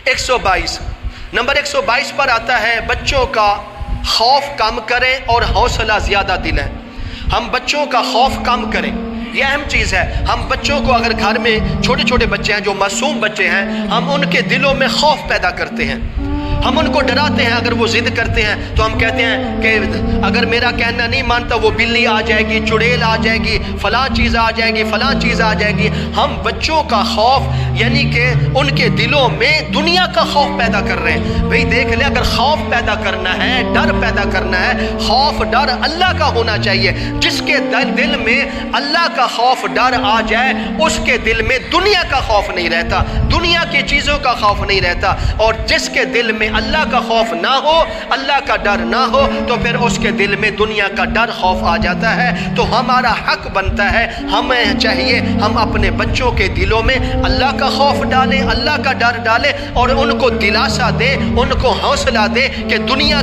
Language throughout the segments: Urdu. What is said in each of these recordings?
122 نمبر 122 پر آتا ہے بچوں کا خوف کم کریں اور حوصلہ زیادہ دلائیں. ہم بچوں کا خوف کم کریں، یہ اہم چیز ہے. ہم بچوں کو اگر گھر میں چھوٹے چھوٹے بچے ہیں جو معصوم بچے ہیں، ہم ان کے دلوں میں خوف پیدا کرتے ہیں، ہم ان کو ڈراتے ہیں. اگر وہ ضد کرتے ہیں تو ہم کہتے ہیں کہ اگر میرا کہنا نہیں مانتا وہ بلی آ جائے گی، چڑیل آ جائے گی، فلاں چیز آ جائے گی، فلاں چیز آ جائے گی. ہم بچوں کا خوف یعنی کہ ان کے دلوں میں دنیا کا خوف پیدا کر رہے ہیں. بھئی دیکھ لیں، اگر خوف پیدا کرنا ہے، ڈر پیدا کرنا ہے، خوف ڈر اللہ کا ہونا چاہیے. جس کے دل میں اللہ کا خوف ڈر آ جائے اس کے دل میں دنیا کا خوف نہیں رہتا، دنیا کی چیزوں کا خوف نہیں رہتا. اور جس کے دل میں اللہ کا خوف نہ ہو، اللہ کا ڈر نہ ہو، تو پھر اس کے دل میں دنیا کا ڈر خوف آ جاتا ہے. تو ہمارا حق بنتا ہے، ہمیں چاہیے ہم اپنے بچوں کے دلوں میں اللہ کا خوف ڈالیں، اللہ کا ڈر ڈالیں، اور ان کو دلاسا دیں، ان کو حوصلہ دیں کہ دنیا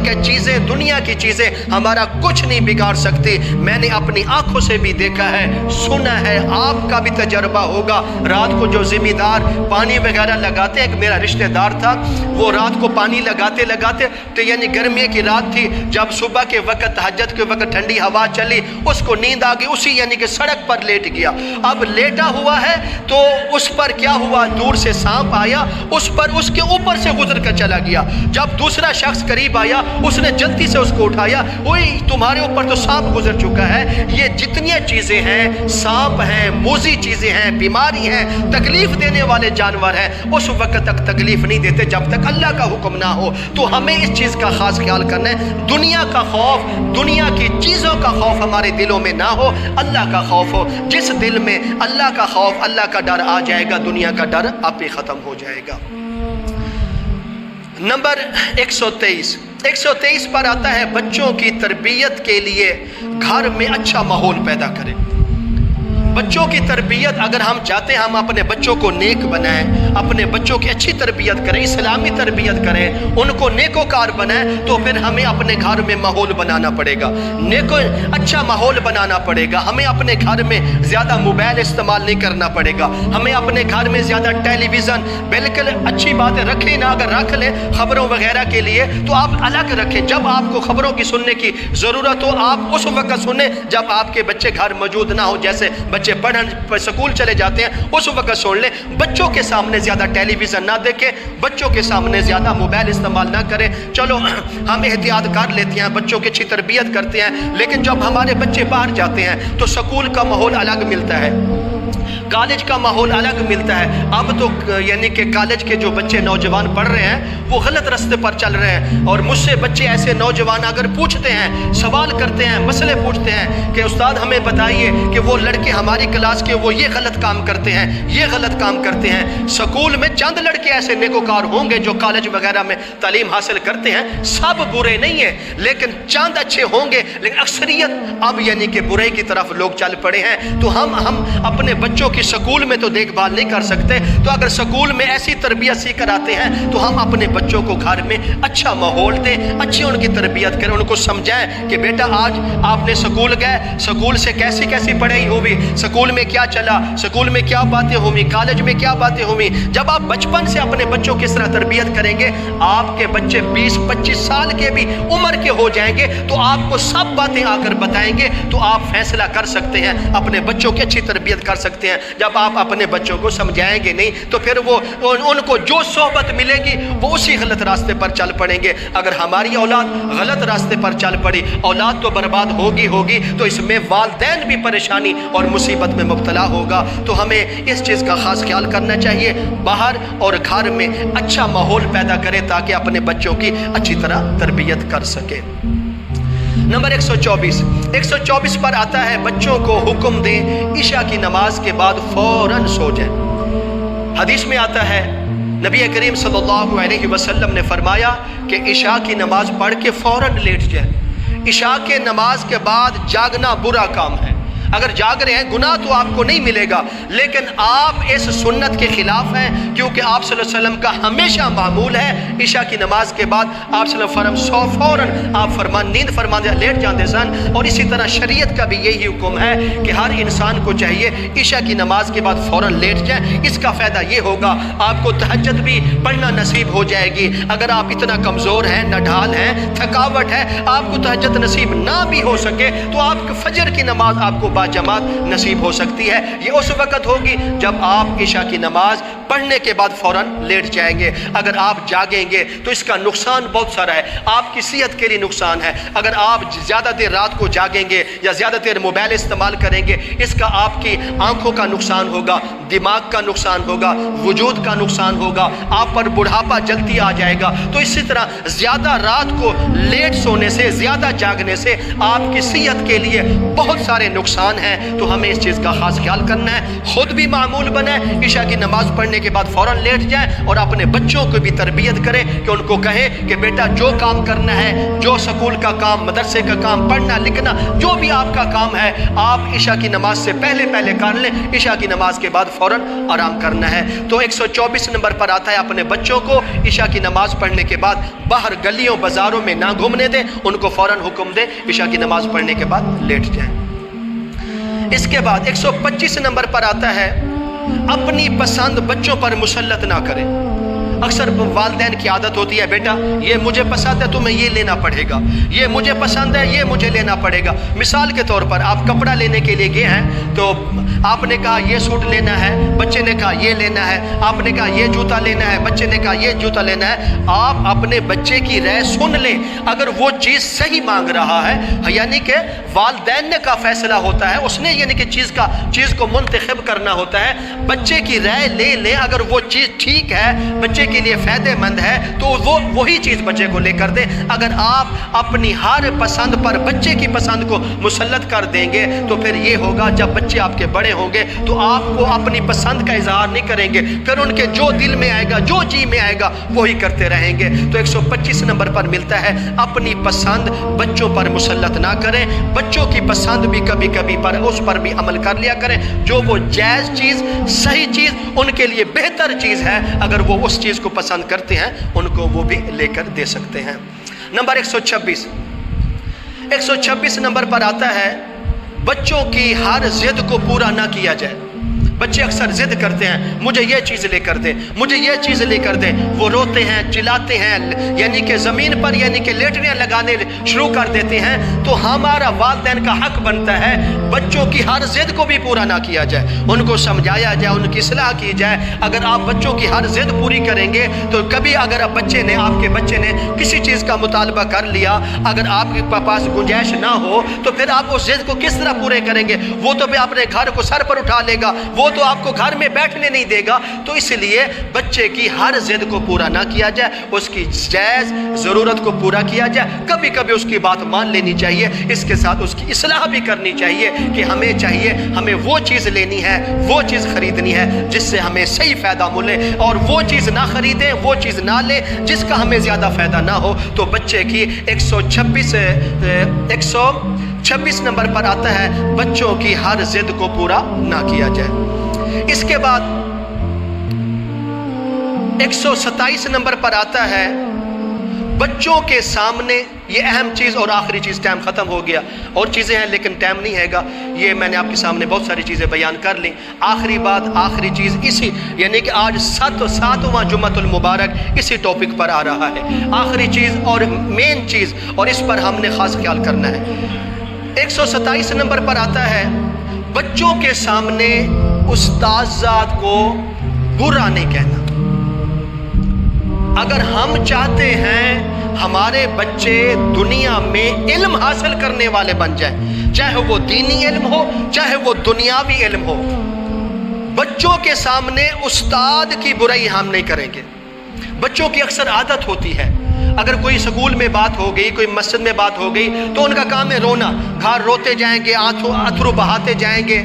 کی چیزیں ہمارا کچھ نہیں بگاڑ سکتی. میں نے اپنی آنکھوں سے بھی دیکھا ہے، سنا ہے، آپ کا بھی تجربہ ہوگا. رات کو جو ذمہ دار پانی وغیرہ لگاتے ہیں، ایک میرا رشتہ دار تھا، وہ رات کو پانی لگاتے تو یعنی گرمی کی رات تھی، جب صبح کے وقت تہجد کے وقت ٹھنڈی ہوا چلی، اس کو نیند آ گئی، اسی یعنی کہ سڑک پر لیٹ گیا. اب لیٹا ہوا ہے تو اس پر کیا ہوا، دور سے سانپ آیا، اس کے اوپر سے گزر کر چلا گیا. جب دوسرا شخص قریب آیا، اس نے جلدی سے اس کو اٹھایا، اوئی تمہارے اوپر تو سانپ گزر چکا ہے. یہ جتنی چیزیں ہیں، سانپ ہیں، موذی چیزیں ہیں، بیماری ہیں، تکلیف دینے والے جانور ہیں، اس وقت تک تکلیف نہیں دیتے جب تک اللہ کا حکم نہ ہو. تو ہمیں اس چیز کا خاص خیال کرنا ہے، دنیا کا خوف، دنیا کی چیزوں کا خوف ہمارے دلوں میں نہ ہو، اللہ کا خوف ہو. جس دل میں اللہ کا خوف، اللہ کا ڈر آ جائے گا، دنیا کا ڈر آپ ہی ختم ہو جائے گا. نمبر 123 پر آتا ہے بچوں کی تربیت کے لیے گھر میں اچھا ماحول پیدا کریں. بچوں کی تربیت اگر ہم چاہتے ہیں ہم اپنے بچوں کو نیک بنائیں، اپنے بچوں کی اچھی تربیت کریں، اسلامی تربیت کریں، ان کو نیکوکار بنائیں، تو پھر ہمیں اپنے گھر میں ماحول بنانا پڑے گا، اچھا ماحول بنانا پڑے گا. ہمیں اپنے گھر میں زیادہ موبائل استعمال نہیں کرنا پڑے گا، ہمیں اپنے گھر میں زیادہ ٹیلی ویژن، بالکل اچھی بات ہے رکھیں نہ، اگر رکھ لیں خبروں وغیرہ کے لیے تو آپ الگ رکھیں. جب آپ کو خبروں کی سننے کی ضرورت ہو آپ اس وقت سنیں جب آپ کے بچے گھر موجود نہ ہو. جیسے بچے پڑھن سکول چلے جاتے ہیں اس وقت سن لیں. بچوں کے سامنے زیادہ ٹیلی ویژن نہ دیکھیں، بچوں کے سامنے زیادہ موبائل استعمال نہ کریں. چلو ہم احتیاط کر لیتے ہیں، بچوں کی اچھی تربیت کرتے ہیں، لیکن جب ہمارے بچے باہر جاتے ہیں تو سکول کا ماحول الگ ملتا ہے، کالج کا ماحول الگ ملتا ہے. اب تو یعنی کہ کالج کے جو بچے نوجوان پڑھ رہے ہیں وہ غلط راستے پر چل رہے ہیں. اور مجھ سے بچے ایسے نوجوان اگر پوچھتے ہیں، سوال کرتے ہیں، مسئلے پوچھتے ہیں کہ استاد ہمیں بتائیے کہ وہ لڑکے ہماری کلاس کے وہ یہ غلط کام کرتے ہیں، یہ غلط کام کرتے ہیں. سکول میں چند لڑکے ایسے نیکوکار ہوں گے جو کالج وغیرہ میں تعلیم حاصل کرتے ہیں، سب برے نہیں ہیں لیکن چند اچھے ہوں گے، لیکن اکثریت اب یعنی کہ برائی کی طرف لوگ چل پڑے ہیں. تو ہم اپنے بچوں کی سکول میں تو دیکھ بھال نہیں کر سکتے، تو اگر سکول میں ایسی تربیت سیکھ کر آتے ہیں تو ہم اپنے بچوں کو گھر میں اچھا ماحول دیں، اچھی ان کی تربیت کریں، ان کو سمجھائیں کہ بیٹا آج آپ نے سکول گئے، سکول سے کیسی پڑھائی ہوئی، سکول میں کیا چلا، سکول میں کیا باتیں ہوئی، کالج میں کیا باتیں ہوئی. جب آپ بچپن سے اپنے بچوں کی اس طرح تربیت کریں گے، آپ کے بچے 20-25 سال کے بھی عمر کے ہو جائیں گے تو آپ کو سب باتیں آ کر بتائیں گے، تو آپ فیصلہ کر سکتے ہیں، اپنے بچوں کی اچھی تربیت کر سکتے ہیں. جب آپ اپنے بچوں کو سمجھائیں گے نہیں تو پھر وہ ان کو جو صحبت ملے گی وہ اسی غلط راستے پر چل پڑیں گے. اگر ہماری اولاد غلط راستے پر چل پڑی، اولاد تو برباد ہوگی، تو اس میں والدین بھی پریشانی اور مصیبت میں مبتلا ہوگا. تو ہمیں اس چیز کا خاص خیال کرنا چاہیے، باہر اور گھر میں اچھا ماحول پیدا کریں تاکہ اپنے بچوں کی اچھی طرح تربیت کر سکے. نمبر 124 پر آتا ہے بچوں کو حکم دیں عشاء کی نماز کے بعد فوراً سو جائیں. حدیث میں آتا ہے نبی کریم صلی اللہ علیہ وسلم نے فرمایا کہ عشاء کی نماز پڑھ کے فوراً لیٹ جائیں. عشاء کے نماز کے بعد جاگنا برا کام ہے. اگر جاگ رہے ہیں گناہ تو آپ کو نہیں ملے گا، لیکن آپ اس سنت کے خلاف ہیں، کیونکہ آپ صلی اللہ علیہ وسلم کا ہمیشہ معمول ہے عشاء کی نماز کے بعد آپ صلی اللہ علیہ وسلم فوراً آپ نیند فرما دے لیٹ جاتے سن، اور اسی طرح شریعت کا بھی یہی حکم ہے کہ ہر انسان کو چاہیے عشاء کی نماز کے بعد فوراً لیٹ جائیں۔ اس کا فائدہ یہ ہوگا آپ کو تہجد بھی پڑھنا نصیب ہو جائے گی۔ اگر آپ اتنا کمزور ہیں، نڈھال ہیں، تھکاوٹ ہے، آپ کو تہجد نصیب نہ بھی ہو سکے تو آپ فجر کی نماز آپ کو باجماعت نصیب ہو سکتی ہے۔ یہ اس وقت ہوگی جب آپ عشاء کی نماز پڑھنے کے بعد فوراً لیٹ جائیں گے۔ اگر آپ جاگیں گے تو اس کا نقصان بہت سارا ہے، آپ کی صحت کے لیے نقصان ہے۔ اگر آپ زیادہ دیر رات کو جاگیں گے یا زیادہ دیر موبائل استعمال کریں گے، اس کا آپ کی آنکھوں کا نقصان ہوگا، دماغ کا نقصان ہوگا، وجود کا نقصان ہوگا، آپ پر بڑھاپا جلدی آ جائے گا۔ تو اسی طرح زیادہ رات کو لیٹ سونے سے، زیادہ جاگنے سے آپ کی صحت کے لیے بہت سارے نقصان ہیں۔ تو ہمیں اس چیز کا خاص خیال کرنا ہے، خود بھی معمول بنیں، عشاء کی نماز پڑھنے کے بعد فوراً لیٹ جائیں، اور اپنے بچوں کو بھی تربیت کریں کہ ان کو کہیں کہ بیٹا جو کام کرنا ہے، جو سکول کا کام، مدرسے کا کام، پڑھنا لکھنا، جو بھی آپ کا کام ہے، آپ عشاء کی نماز سے پہلے کر لیں، عشاء کی نماز کے بعد فوراً آرام کرنا ہے۔ تو 124 نمبر پر آتا ہے اپنے بچوں کو عشاء کی نماز پڑھنے کے بعد باہر گلیوں بازاروں میں نہ گھومنے دیں، ان کو فوراً حکم دیں عشاء کی نماز پڑھنے کے بعد لیٹ جائیں۔ اس کے بعد 125 نمبر پر آتا ہے اپنی پسند بچوں پر مسلط نہ کریں۔ اکثر والدین کی عادت ہوتی ہے بیٹا یہ مجھے پسند ہے تمہیں یہ لینا پڑے گا، یہ مجھے پسند ہے یہ مجھے لینا پڑے گا۔ مثال کے طور پر آپ کپڑا لینے کے لیے گئے ہیں تو آپ نے کہا یہ سوٹ لینا ہے، بچے نے کہا یہ لینا ہے، آپ نے کہا یہ جوتا لینا ہے، بچے نے کہا یہ جوتا لینا ہے۔ آپ اپنے بچے کی رائے سن لیں، اگر وہ چیز صحیح مانگ رہا ہے، یعنی کہ والدین نے کا فیصلہ ہوتا ہے، اس نے یعنی کہ چیز کو منتخب کرنا ہوتا ہے، بچے کی رائے لے لیں۔ اگر وہ چیز ٹھیک ہے، بچے کے لیے فائدہ مند ہے، تو وہ وہی چیز بچے کو لے کر دیں۔ اگر آپ اپنی ہر پسند پر بچے کی پسند کو مسلط کر دیں گے تو پھر یہ ہوگا جب بچے آپ کے بڑے ہوں گے تو آپ کو اپنی پسند کا اظہار نہیں کریں گے، پھر ان کے جو دل میں آئے گا، جو جی میں آئے گا وہی کرتے رہیں گے۔ تو 125 نمبر پر ملتا ہے اپنی پسند بچوں پر مسلط نہ کریں، بچوں کی پسند بھی کبھی کبھی اس پر بھی عمل کر لیا کریں، جو وہ جائز چیز، صحیح چیز، ان کے لیے بہتر چیز ہے، اگر وہ اس چیز کو پسند کرتے ہیں ان کو وہ بھی لے کر دے سکتے ہیں۔ نمبر 126 نمبر پر آتا ہے بچوں کی ہر ضد کو پورا نہ کیا جائے۔ بچے اکثر ضد کرتے ہیں مجھے یہ چیز لے کر دیں، مجھے یہ چیز لے کر دیں، وہ روتے ہیں، چلاتے ہیں، یعنی کہ زمین پر یعنی کہ لیٹریاں لگانے شروع کر دیتے ہیں۔ تو ہمارا والدین کا حق بنتا ہے بچوں کی ہر ضد کو بھی پورا نہ کیا جائے، ان کو سمجھایا جائے، ان کی اصلاح کی جائے۔ اگر آپ بچوں کی ہر ضد پوری کریں گے تو کبھی اگر آپ کے بچے نے کسی چیز کا مطالبہ کر لیا، اگر آپ کے پاس گنجائش نہ ہو تو پھر آپ اس ضد کو کس طرح پورے کریں گے؟ وہ تو بھی اپنے گھر کو سر پر اٹھا لے گا، وہ تو آپ کو گھر میں بیٹھنے نہیں دے گا۔ تو اس لیے بچے کی ہر ضد کو پورا نہ کیا جائے، اس کی جائز ضرورت کو پورا کیا جائے، کبھی کبھی اس کی بات مان لینی چاہیے، اس کے ساتھ اس کی اصلاح بھی کرنی چاہیے کہ ہمیں وہ چیز لینی ہے، وہ چیز خریدنی ہے جس سے ہمیں صحیح فائدہ ملے، اور وہ چیز نہ خریدیں، وہ چیز نہ لیں جس کا ہمیں زیادہ فائدہ نہ ہو۔ تو بچے کی 126 نمبر پر آتا ہے بچوں کی ہر ضد کو پورا نہ کیا جائے۔ اس کے بعد 127 نمبر پر آتا ہے بچوں کے سامنے، یہ اہم چیز اور آخری چیز، ٹائم ختم ہو گیا، اور چیزیں ہیں لیکن ٹائم نہیں ہے گا، یہ میں نے آپ کے سامنے بہت ساری چیزیں بیان کر لیں۔ آخری بات، آخری چیز اسی یعنی کہ آج 7واں جمعۃ المبارک اسی ٹاپک پر آ رہا ہے، آخری چیز اور مین چیز، اور اس پر ہم نے خاص خیال کرنا ہے۔ 127 نمبر پر آتا ہے بچوں کے سامنے استاذات کو برا نہیں کہنا۔ اگر ہم چاہتے ہیں ہمارے بچے دنیا میں علم حاصل کرنے والے بن جائیں، چاہے وہ دینی علم ہو چاہے وہ دنیاوی علم ہو، بچوں کے سامنے استاد کی برائی ہم نہیں کریں گے۔ بچوں کی اکثر عادت ہوتی ہے، اگر کوئی سکول میں بات ہو گئی، کوئی مسجد میں بات ہو گئی تو ان کا کام ہے رونا، گھر روتے جائیں گے، اتھرو بہاتے جائیں گے،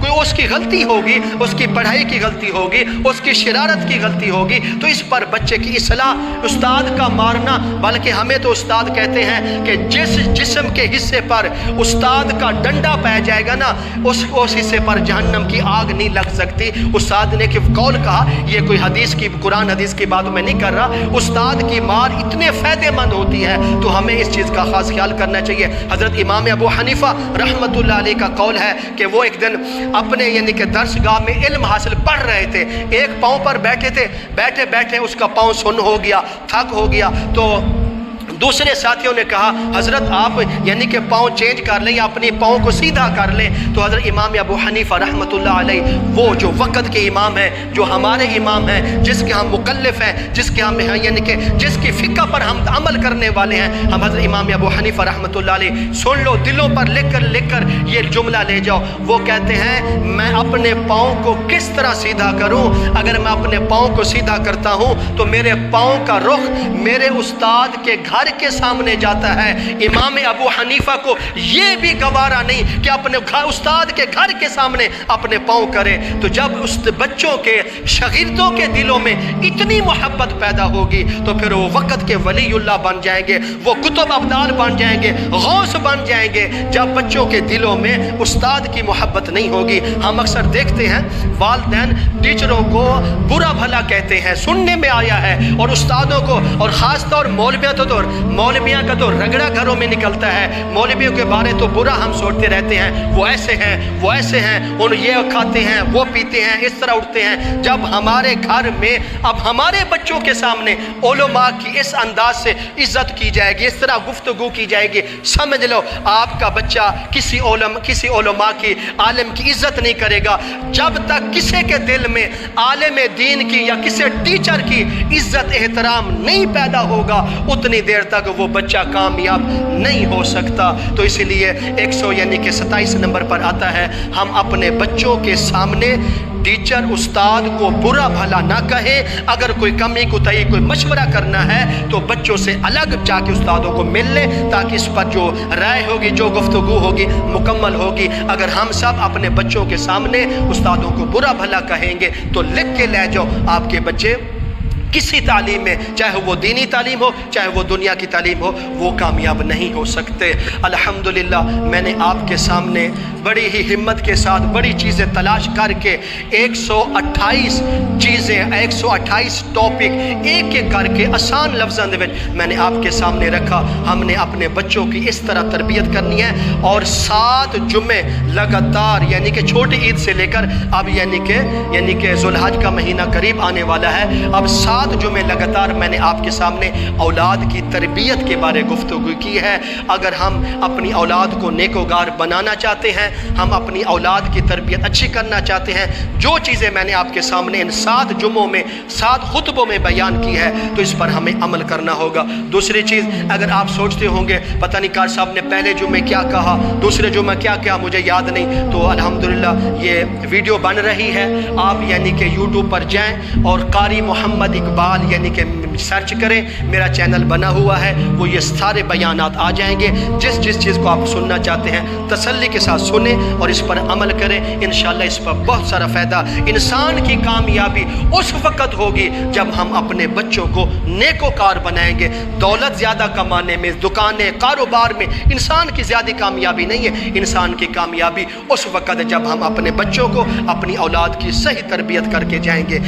کوئی اس کی غلطی ہوگی، اس کی پڑھائی کی غلطی ہوگی، اس کی شرارت کی غلطی ہوگی، تو اس پر بچے کی اصلاح، استاد کا مارنا، بلکہ ہمیں تو استاد کہتے ہیں کہ جس جسم کے حصے پر استاد کا ڈنڈا پایا جائے گا نا، اس حصے پر جہنم کی آگ نہیں لگ سکتی۔ استاد نے کہ قول کہا، یہ کوئی حدیث کی، قرآن حدیث کی بات میں نہیں کر رہا، استاد کی مار اتنے فائدے مند ہوتی ہے، تو ہمیں اس چیز کا خاص خیال کرنا چاہیے۔ حضرت امام ابو حنیفہ رحمۃ اللہ علیہ کا قول ہے کہ وہ ایک دن اپنے یعنی کہ درس گاہ میں علم حاصل پڑھ رہے تھے، ایک پاؤں پر بیٹھے تھے، بیٹھے بیٹھے اس کا پاؤں سن ہو گیا، تھک ہو گیا، تو دوسرے ساتھیوں نے کہا حضرت آپ یعنی کہ پاؤں چینج کر لیں یا اپنی پاؤں کو سیدھا کر لیں۔ تو حضرت امام ابو حنیفہ رحمۃ اللہ علیہ، وہ جو وقت کے امام ہیں، جو ہمارے امام ہیں، جس کے ہم مکلف ہیں، جس کے ہم یعنی کہ جس کی فقہ پر ہم عمل کرنے والے ہیں، ہم حضرت امام ابو حنیفہ رحمۃ اللہ علیہ، سن لو، دلوں پر لکھ کر یہ جملہ لے جاؤ۔ وہ کہتے ہیں میں اپنے پاؤں کو کس طرح سیدھا کروں؟ اگر میں اپنے پاؤں کو سیدھا کرتا ہوں تو میرے پاؤں کا رخ میرے استاد کے گھر کے سامنے جاتا ہے۔ امام ابو حنیفہ کو یہ بھی گوارا نہیں کہ اپنے استاد کے گھر کے سامنے اپنے پاؤں کرے۔ تو جب اس بچوں کے شاگردوں کے دلوں میں اتنی محبت پیدا ہوگی تو پھر وہ وقت کے ولی اللہ بن جائیں گے، وہ قطب ابدال بن جائیں گے، غوث بن جائیں گے۔ جب بچوں کے دلوں میں استاد کی محبت نہیں ہوگی، ہم اکثر دیکھتے ہیں والدین ٹیچروں کو برا بھلا کہتے ہیں، سننے میں آیا ہے، اور استادوں کو، اور خاص طور مولویوں کا تو رگڑا گھروں میں نکلتا ہے، مولویوں کے بارے تو برا ہم سوچتے رہتے ہیں، وہ ایسے ہیں، وہ ایسے ہیں، ان یہ کھاتے ہیں، وہ پیتے ہیں، اس طرح اٹھتے ہیں۔ جب ہمارے گھر میں اب ہمارے بچوں کے سامنے علماء کی اس انداز سے عزت کی جائے گی، اس طرح گفتگو کی جائے گی، سمجھ لو آپ کا بچہ کسی علماء کی، عالم کی عزت نہیں کرے گا۔ جب تک کسی کے دل میں عالم دین کی یا کسی ٹیچر کی عزت احترام نہیں پیدا ہوگا، اتنی دیر تک وہ بچہ کامیاب نہیں ہو سکتا۔ تو اسی لیے 127 نمبر پر آتا ہے، ہم اپنے بچوں کے سامنے ٹیچر استاد کو برا بھلا نہ کہے۔ اگر کوئی کمی کوتاہی، کوئی مشورہ کرنا ہے تو بچوں سے الگ جا کے استادوں کو مل لیں، تاکہ اس پر جو رائے ہوگی، جو گفتگو ہوگی، مکمل ہوگی۔ اگر ہم سب اپنے بچوں کے سامنے استادوں کو برا بھلا کہیں گے تو لکھ کے لے جاؤ، آپ کے بچے کسی تعلیم میں، چاہے وہ دینی تعلیم ہو، چاہے وہ دنیا کی تعلیم ہو، وہ کامیاب نہیں ہو سکتے۔ الحمدللہ میں نے آپ کے سامنے بڑی ہی ہمت کے ساتھ بڑی چیزیں تلاش کر کے 128 چیزیں، 128 ٹاپک ایک ایک کر کے آسان لفظاں دے وچ میں نے آپ کے سامنے رکھا۔ ہم نے اپنے بچوں کی اس طرح تربیت کرنی ہے، اور 7 جمعے لگاتار، یعنی کہ چھوٹی عید سے لے کر اب یعنی کہ ذوالحج کا مہینہ قریب آنے والا ہے، اب 7 جمعے لگاتار میں نے آپ کے سامنے اولاد کی تربیت کے بارے گفتگو کی ہے۔ اگر ہم اپنی اولاد کو نیکوگار بنانا چاہتے ہیں، ہم اپنی اولاد کی تربیت اچھی کرنا چاہتے ہیں، جو چیزیں میں نے آپ کے سامنے ان 7 جمعوں میں 7 خطبوں میں بیان کی ہے، تو اس پر ہمیں عمل کرنا ہوگا۔ دوسری چیز، اگر آپ سوچتے ہوں گے پتہ نہیں کار صاحب نے پہلے جمعے کیا کہا، دوسرے جمعے کیا کیا، مجھے یاد نہیں، تو الحمدللہ یہ ویڈیو بن رہی ہے، آپ یعنی کہ یوٹیوب پر جائیں اور قاری محمد اقبال یعنی کہ سرچ کریں، میرا چینل بنا ہوا ہے، وہ یہ سارے بیانات آ جائیں گے۔ جس چیز کو آپ سننا چاہتے ہیں تسلی کے ساتھ سنیں اور اس پر عمل کریں، انشاءاللہ اس پر بہت سارا فائدہ۔ انسان کی کامیابی اس وقت ہوگی جب ہم اپنے بچوں کو نیکوکار بنائیں گے۔ دولت زیادہ کمانے میں، دکانیں، کاروبار میں انسان کی زیادہ کامیابی نہیں ہے، انسان کی کامیابی اس وقت جب ہم اپنے بچوں کو، اپنی اولاد کی صحیح تربیت کر کے جائیں گے۔